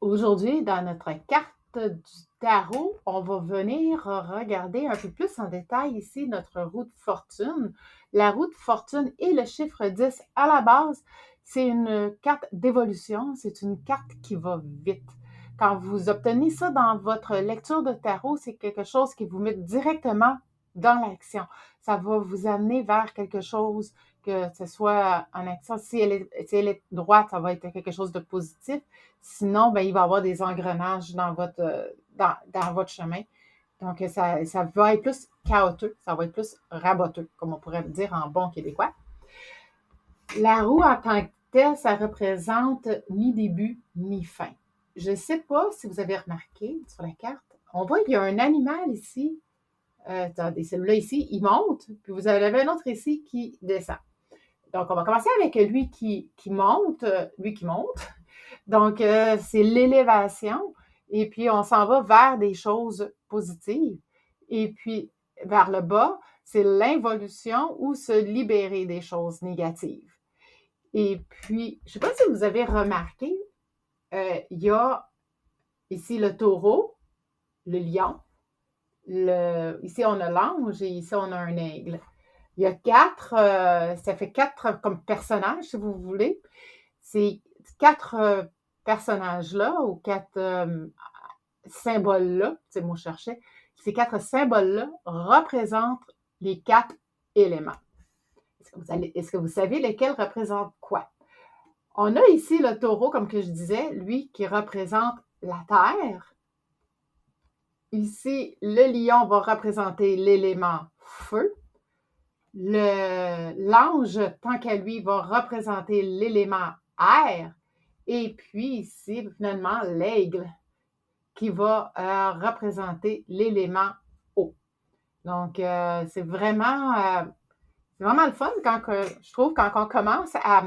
Aujourd'hui, dans notre carte du tarot, on va venir regarder un peu plus en détail ici notre roue de fortune. La roue de fortune et le chiffre 10 à la base, c'est une carte d'évolution, c'est une carte qui va vite. Quand vous obtenez ça dans votre lecture de tarot, c'est quelque chose qui vous met directement dans l'action. Ça va vous amener vers quelque chose, que ce soit en action. Si elle est droite, ça va être quelque chose de positif. Sinon, ben, il va y avoir des engrenages dans votre chemin. Donc, ça va être plus chaotique, ça va être plus raboteux, comme on pourrait dire en bon québécois. La roue en tant que telle, ça représente ni début, ni fin. Je ne sais pas si vous avez remarqué sur la carte, on voit qu'il y a un animal ici. Attendez, celui-là ici, il monte, puis vous avez un autre ici qui descend. Donc, on va commencer avec lui qui monte, Donc, c'est l'élévation. Et puis, on s'en va vers des choses positives. Et puis, vers le bas, c'est l'involution ou se libérer des choses négatives. Et puis, je ne sais pas si vous avez remarqué, il y a ici le taureau, le lion, ici on a l'ange et ici on a un aigle. Il y a ça fait quatre comme personnages, si vous voulez. Ces quatre personnages-là, ou quatre symboles-là, c'est le mot que je cherchais, ces quatre symboles-là représentent les quatre éléments. Est-ce que vous savez lesquels représentent quoi? On a ici le taureau, comme que je disais, lui qui représente la terre. Ici, le lion va représenter l'élément feu. L'ange, tant qu'à lui, va représenter l'élément air. Et puis ici, finalement, l'aigle qui va représenter l'élément eau. Donc, c'est vraiment le fun je trouve, quand on commence à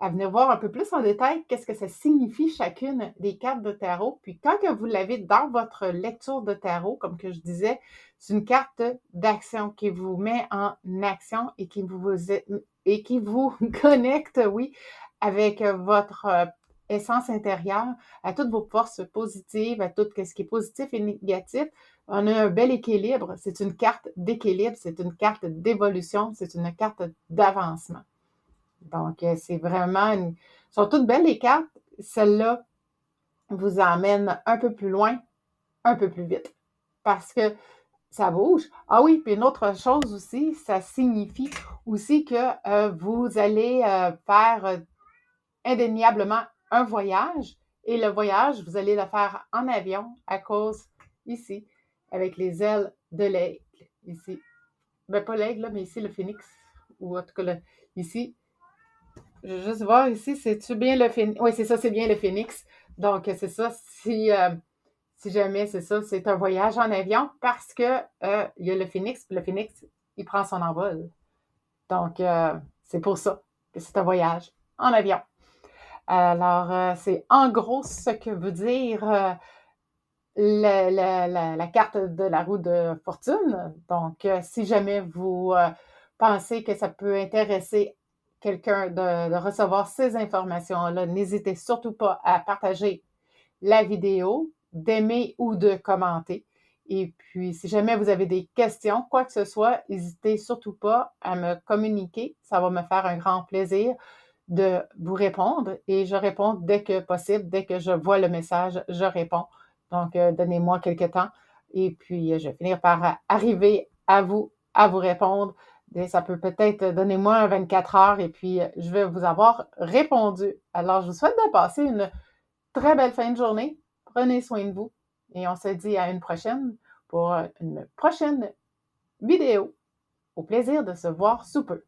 venir voir un peu plus en détail qu'est-ce que ça signifie chacune des cartes de tarot. Puis quand que vous l'avez dans votre lecture de tarot, comme que je disais, c'est une carte d'action qui vous met en action et qui vous connecte, oui, avec votre essence intérieure, à toutes vos forces positives, à tout ce qui est positif et négatif. On a un bel équilibre. C'est une carte d'équilibre, c'est une carte d'évolution, c'est une carte d'avancement. Donc, c'est vraiment sont toutes belles les cartes. Celle-là vous emmène un peu plus loin, un peu plus vite. Parce que ça bouge. Ah oui, puis une autre chose aussi, ça signifie aussi que vous allez faire indéniablement un voyage. Et le voyage, vous allez le faire en avion à cause, ici, avec les ailes de l'aigle. Ici. Ben, pas l'aigle, là, mais ici, le phénix. Ou en tout cas, ici, je vais juste voir ici, c'est-tu bien le phénix? Oui, c'est ça, c'est bien le phénix. Donc, c'est ça, si jamais c'est ça, c'est un voyage en avion parce que il y a le phénix, puis le phénix, il prend son envol. Donc, c'est pour ça que c'est un voyage en avion. Alors, c'est en gros ce que veut dire la carte de la roue de fortune. Donc, si jamais vous pensez que ça peut intéresser quelqu'un de recevoir ces informations-là, n'hésitez surtout pas à partager la vidéo, d'aimer ou de commenter. Et puis, si jamais vous avez des questions, quoi que ce soit, n'hésitez surtout pas à me communiquer. Ça va me faire un grand plaisir de vous répondre et je réponds dès que possible, dès que je vois le message, je réponds. Donc, donnez-moi quelques temps et puis je vais finir par arriver à vous répondre. Et ça peut-être, donnez-moi 24 heures et puis je vais vous avoir répondu. Alors, je vous souhaite de passer une très belle fin de journée. Prenez soin de vous et on se dit à une prochaine pour une prochaine vidéo. Au plaisir de se voir sous peu.